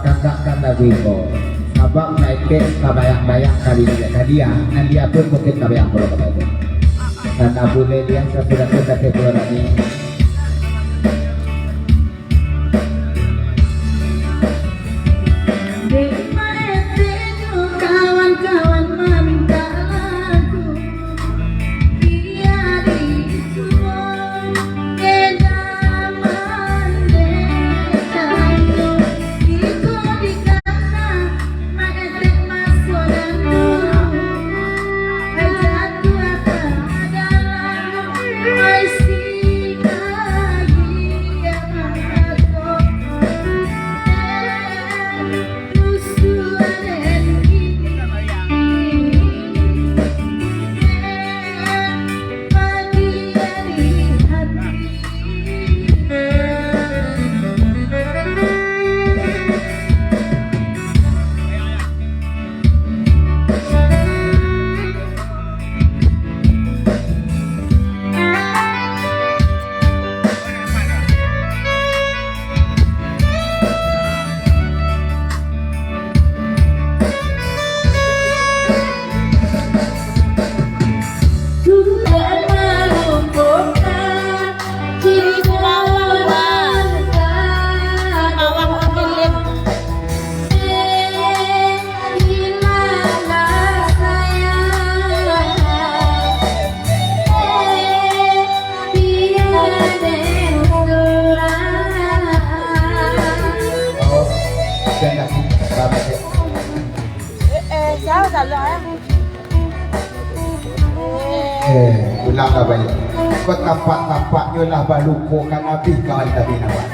kanda wiko sabab naik kabayang-bayang kali dia dan dia pun mungkin kabayang kalau kabayang karena boleh dia sudah ke bulan ini kawan-kawan meminta lagu dia disuruh kedaman dekayo iko dikana maetek masuk dan dulu jatuh adalah masih lagi yang aku ulang lah balik kau tampak-tampaknya lah balukukan Nabi kawan Nabi nampak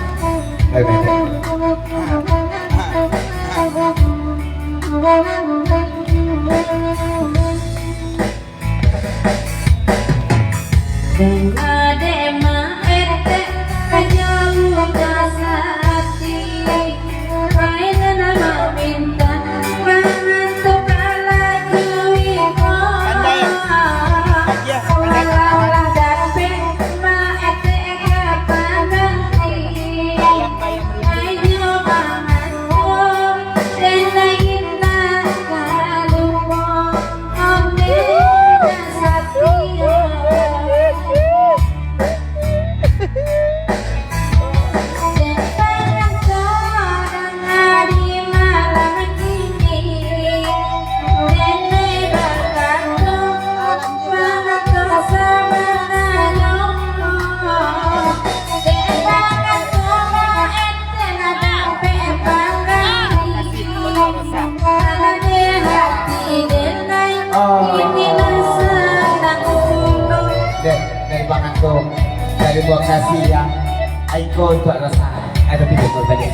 dari buat kasih ya Aiko untuk rasa ada pintu tadi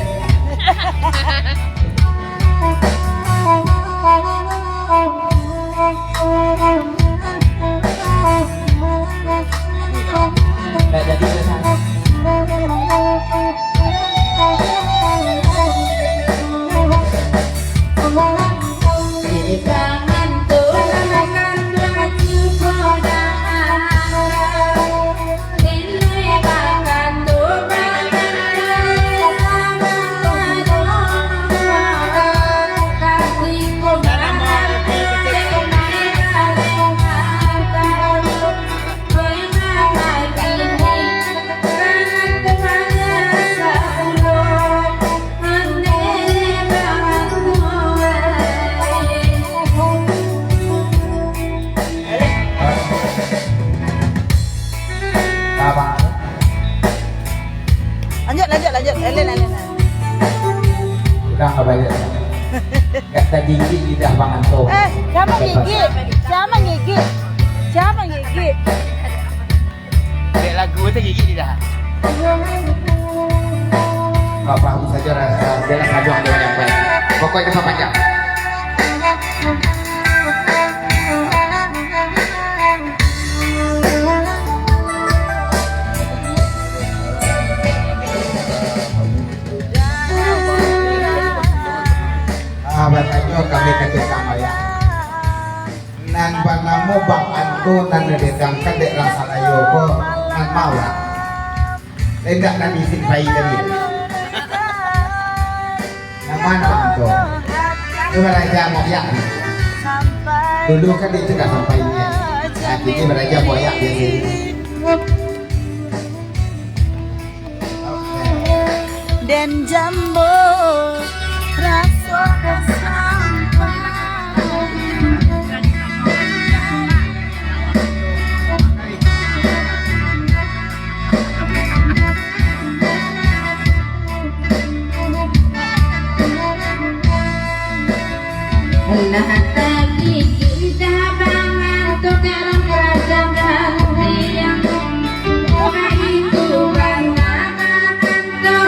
jadi lanjut. Udah nggak banyak. Kata gigi lidah Bang Anto. Siapa gigi? Dek lagu itu gigi lidah. Bapak aku saja rasa dia saja ada yang baik. Pokoknya Bapak panjang. Batanya kami ketika maya nan panamu Bang Anto nan dedangkan dek rasa layo ko nan mawa tidak nan bisik bayi tadi nama Mana tuh? Itu Raja Moyak. Dulu kan itu nggak sampai ini. Saat ini Raja Moyak di sini. Dan jambo rasa sampai Nah tadi kita bangun tuh karang kerajaan yang itu karena tuh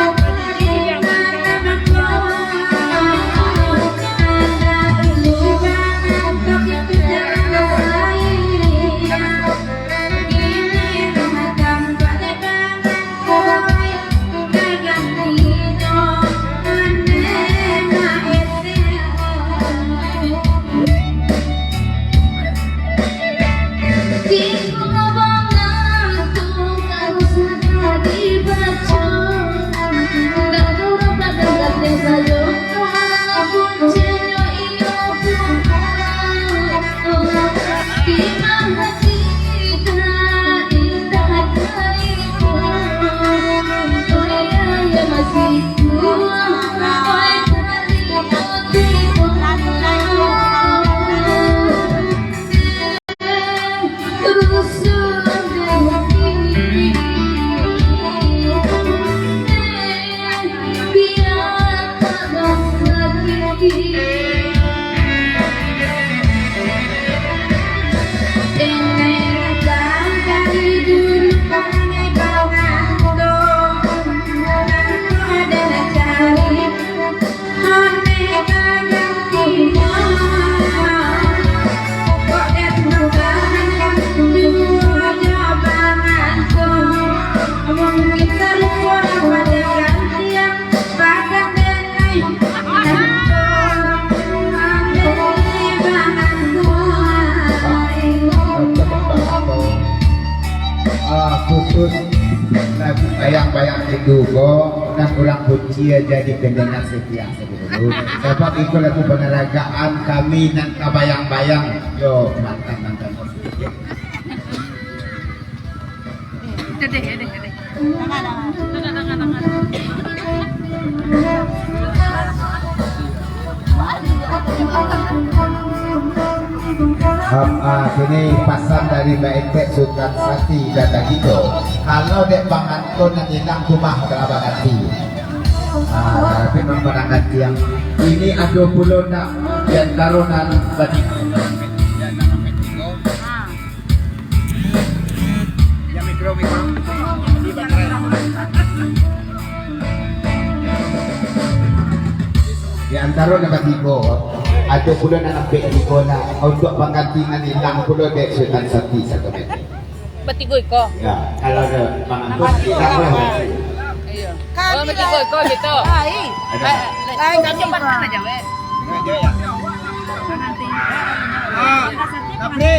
khusus lagu bayang-bayang itu kok dan orang kunci jadi pendengar setia sebelum sebab itu lagu penghargaan kami dan bayang-bayang yo mantan sini pasan dari Mbak Ete Sultan Sati kata gitu kalau dek Bang Anton yang hilang rumah kerabat hati tapi memang ganti yang ini ada puluh nak dan tarunan bagi yang mikro di di antara nama tiga ada pula nak ambil di bola untuk penggantian hilang pula dek Sultan Sati satu meter. batigoy ko. Ya, kalau ada Bang Anton hilang lah. Iya. Oh, batigoy ko gitu. Lain. Lain kan cepat aja we. Kapri.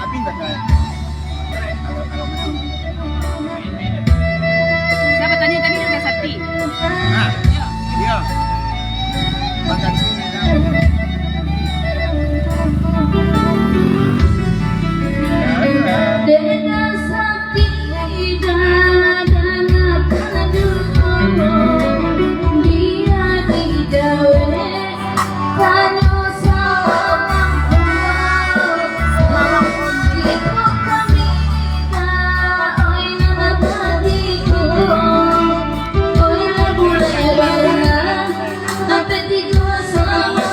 Abin ba tayo? Siapa tadi udah Sakti? Iya. Makan sini dah. Dengan sakti dan padu dia digawe kanu sama ibu kami oi nama padiku oi boleh bana apa tigo sama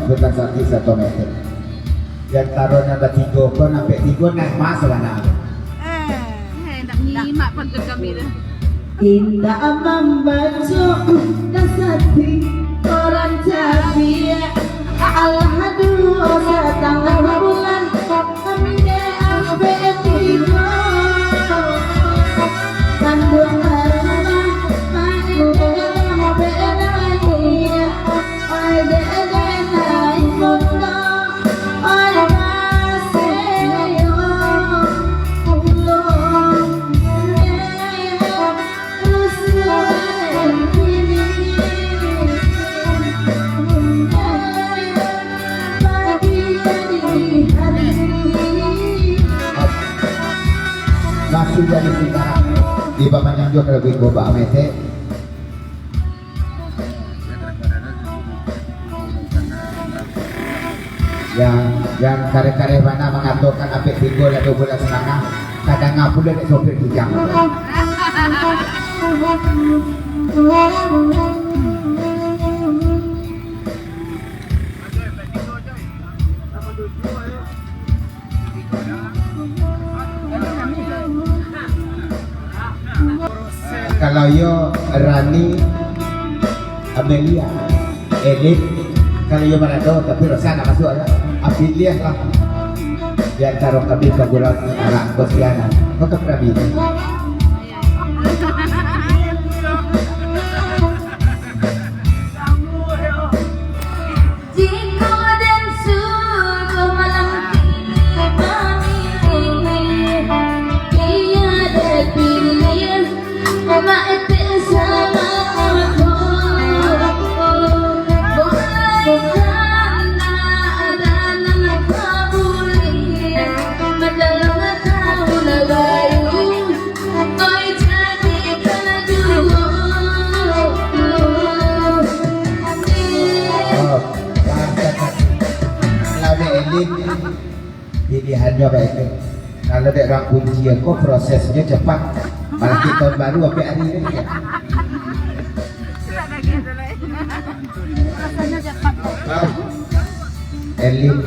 Sultan Sati satu meter. Yang taruhnya ada tiga kon sampai tiga naik mas lah nak. pantun kami dah. Kita membaca kasati orang cabia Allah dulu setengah bulan kami ambe tiga kandung karena mana beda dia ai beda ai muda ai maseo masih jadi sekarang di bawahnya juga lebih goba mete yang kare-kare mana mengaturkan apik 3 atau bulan setengah kadang ngapun dari sopir kijang kalau yo Rani Amelia Edith kalau yo Manado tapi Rosana masuk ya Amelia lah yang taruh kami ke bulan anak Bosiana maka kami jika dan suku malam ini tiada pilihan Mama itu sama aku boleh karena ada anak kabulin padahal tahu baru kau jadi kedua kalau ada elit pilihannya baik kalau ada orang kunci kok prosesnya cepat malah kita tahun baru sampai hari ini ya. Elit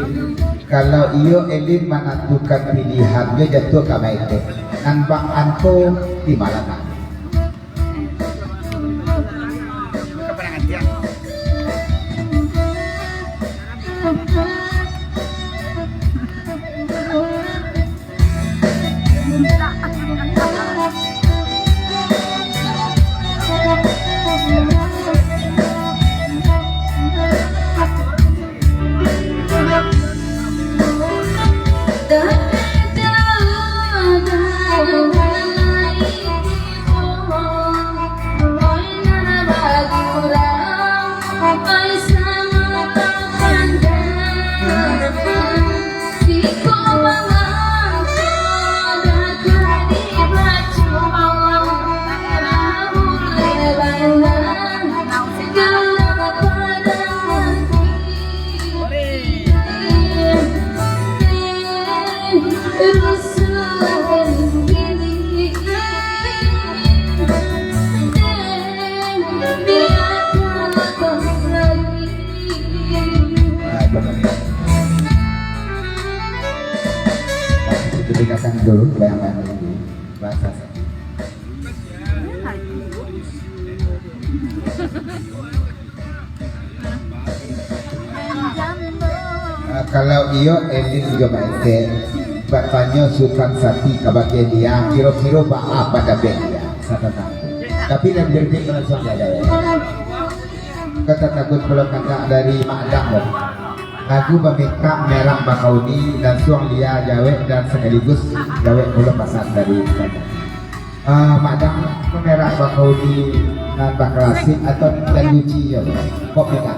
kalau iyo elit menentukan pilihannya jatuh ke Maite dan Bang Anto di Malaka Keperangan dia. Dikatakan dulu bayang-bayang dulu bahasa kalau iyo elit juga baik bapaknya Sultan Sati kebagian dia kira-kira apa pada dia satu tahun tapi dan berdik langsung ada ya kata takut belum kata dari Madang loh lagu Bamika Merah Bakauni dan Suang Lia Jawa dan sekaligus Jawa belum pasang dari Madang Merah Bakauni dan Bakrasik atau dan Luci ya kok Bamika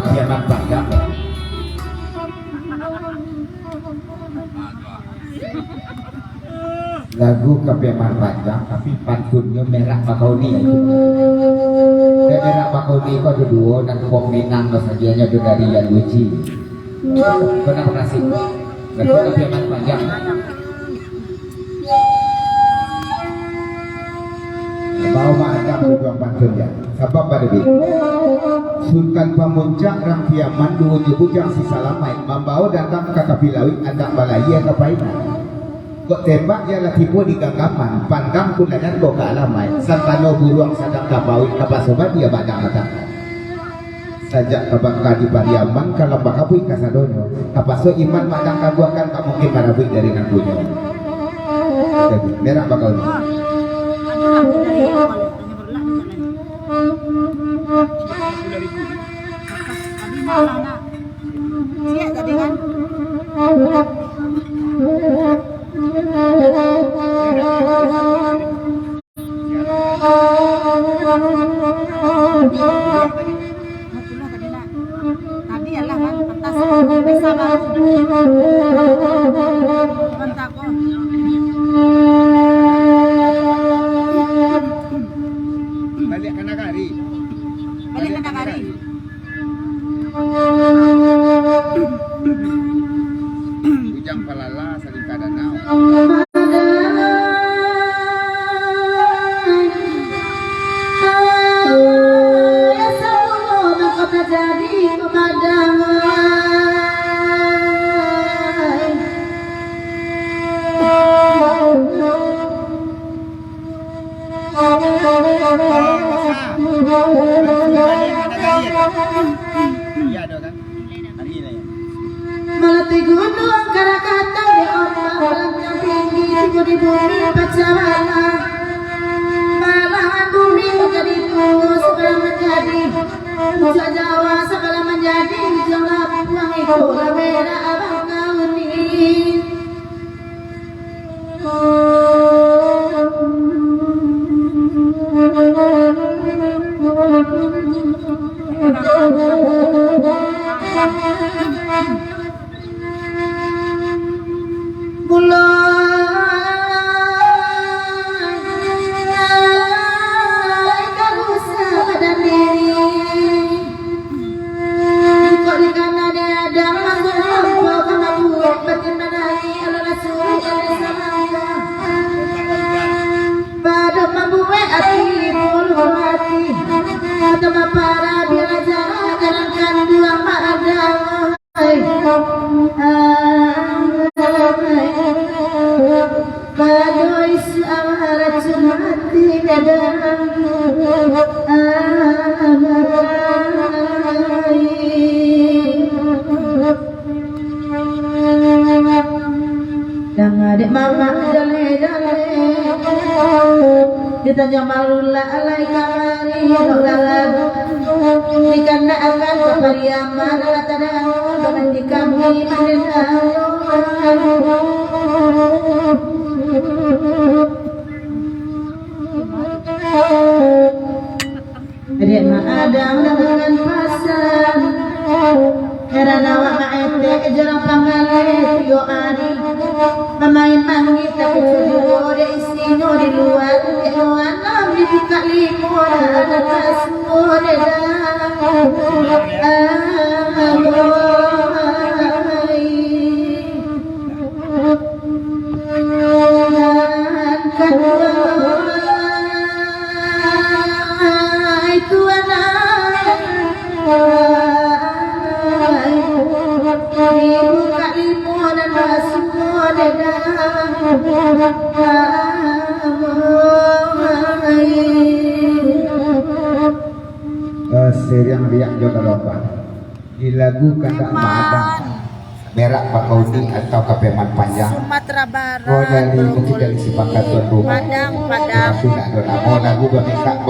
Piaman Padang lagu Kepiaman Padang tapi pantunnya Merah Bakauni itu Merah Bakauni itu ada dua dan Pok Minang sajiannya itu dari yang Luci pernah sih lagu Kepiaman Padang bawa Madang berjuang pantunnya sebab pada ini Sultan Pamuncak Rang Piaman dua bujang sisa lamai membawa datang ke Kapilawi anak balai atau painan kok tembak dia lah tipu di ganggaman pandang pun dan kok ke alamai santano buruang sadang kabawi kapasobat dia badang mata sajak kabak kadi pariaman kalau bakabui kasadonyo kapaso iman madang kabuakan tak mungkin marabui dari nanggунyo jadi merah bakal ni Siap tadi kan? Tadi lah kan, atas bisa baru. Bentar kok. Balik ke Nagari. Balik ke Nagari. Ujang Palala saling kadanau. Ya semua maka terjadi pemadaman. Iya ada kan? Hari ini ya. Melati gunung Karakatau di ombak yang tinggi timur di bumi Pacamala. Malahan bumi menjadi tunggu segala menjadi puncak Jawa segala menjadi ujung Lampung itulah merah abang kauni. Mulai karusa badan diri kok di kanan ada langsung lampau kama buat batin menari adalah suruh dari samangga pada membuat hati bulu hati atau para bila jalan jalankan dua madang Bagai suara racun hati dadang Dan adik mama dale-dale ditanya malulah alai kamari lalu dikanda akan kepariaman ala tadang dengan di kami mendengar adik maadang dengan pasan karena awak maete jarang panggale yo ani mamain mangi tapi tujuh de isino di luar de alam dibuka limur ada kasur de itu anak dibuka limur dan kasur de seriang riak juga loba di lagu kandak madang merak pakaudi atau kapeman panjang Sumatera Barat. oh dari mungkin dari si pangkat tuan rumah Padang, Padang. sudah ada lagu